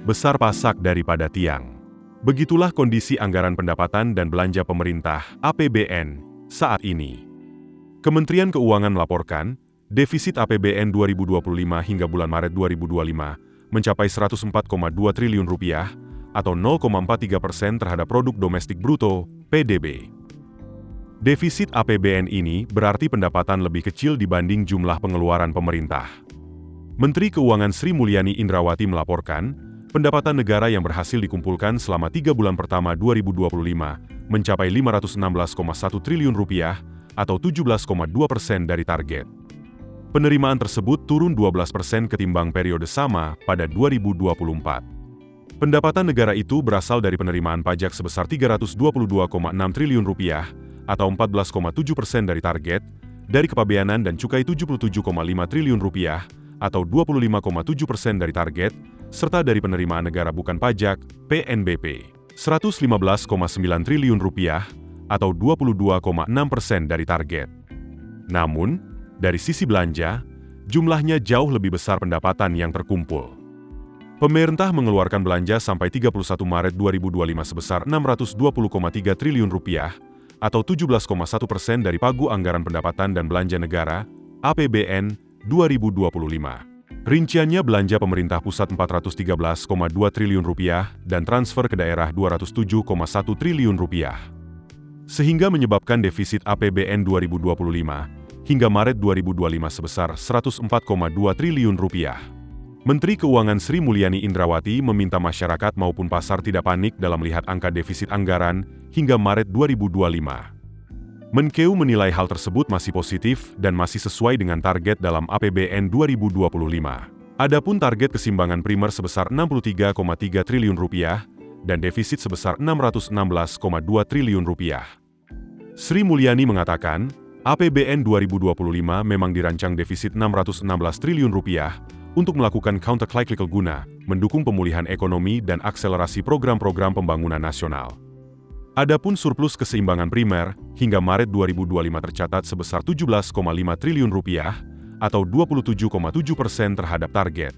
besar pasak daripada tiang. Begitulah kondisi anggaran pendapatan dan belanja pemerintah (APBN) saat ini. Kementerian Keuangan melaporkan, defisit APBN 2025 hingga bulan Maret 2025 mencapai Rp104,2 triliun atau 0,43% terhadap produk domestik bruto (PDB). Defisit APBN ini berarti pendapatan lebih kecil dibanding jumlah pengeluaran pemerintah. Menteri Keuangan Sri Mulyani Indrawati melaporkan, pendapatan negara yang berhasil dikumpulkan selama 3 bulan pertama 2025 mencapai Rp516,1 triliun atau 17,2% dari target. Penerimaan tersebut turun 12% ketimbang periode sama pada 2024. Pendapatan negara itu berasal dari penerimaan pajak sebesar Rp322,6 triliun atau 14,7% dari target, dari kepabeanan dan cukai Rp77,5 triliun atau 25,7% dari target, serta dari penerimaan negara bukan pajak (PNBP) Rp115,9 triliun atau 22,6% dari target. Namun, dari sisi belanja, jumlahnya jauh lebih besar pendapatan yang terkumpul. Pemerintah mengeluarkan belanja sampai 31 Maret 2025 sebesar Rp620,3 triliun atau 17,1% dari pagu anggaran pendapatan dan belanja negara (APBN) 2025. Rinciannya belanja pemerintah pusat Rp413,2 triliun dan transfer ke daerah Rp207,1 triliun. Sehingga menyebabkan defisit APBN 2025 hingga Maret 2025 sebesar Rp104,2 triliun. Menteri Keuangan Sri Mulyani Indrawati meminta masyarakat maupun pasar tidak panik dalam melihat angka defisit anggaran hingga Maret 2025. Menkeu menilai hal tersebut masih positif dan masih sesuai dengan target dalam APBN 2025. Adapun target keseimbangan primer sebesar Rp63,3 triliun dan defisit sebesar Rp616,2 triliun. Sri Mulyani mengatakan, APBN 2025 memang dirancang defisit Rp616 triliun untuk melakukan countercyclical guna mendukung pemulihan ekonomi dan akselerasi program-program pembangunan nasional. Adapun surplus keseimbangan primer hingga Maret 2025 tercatat sebesar Rp17,5 triliun atau 27,7% terhadap target.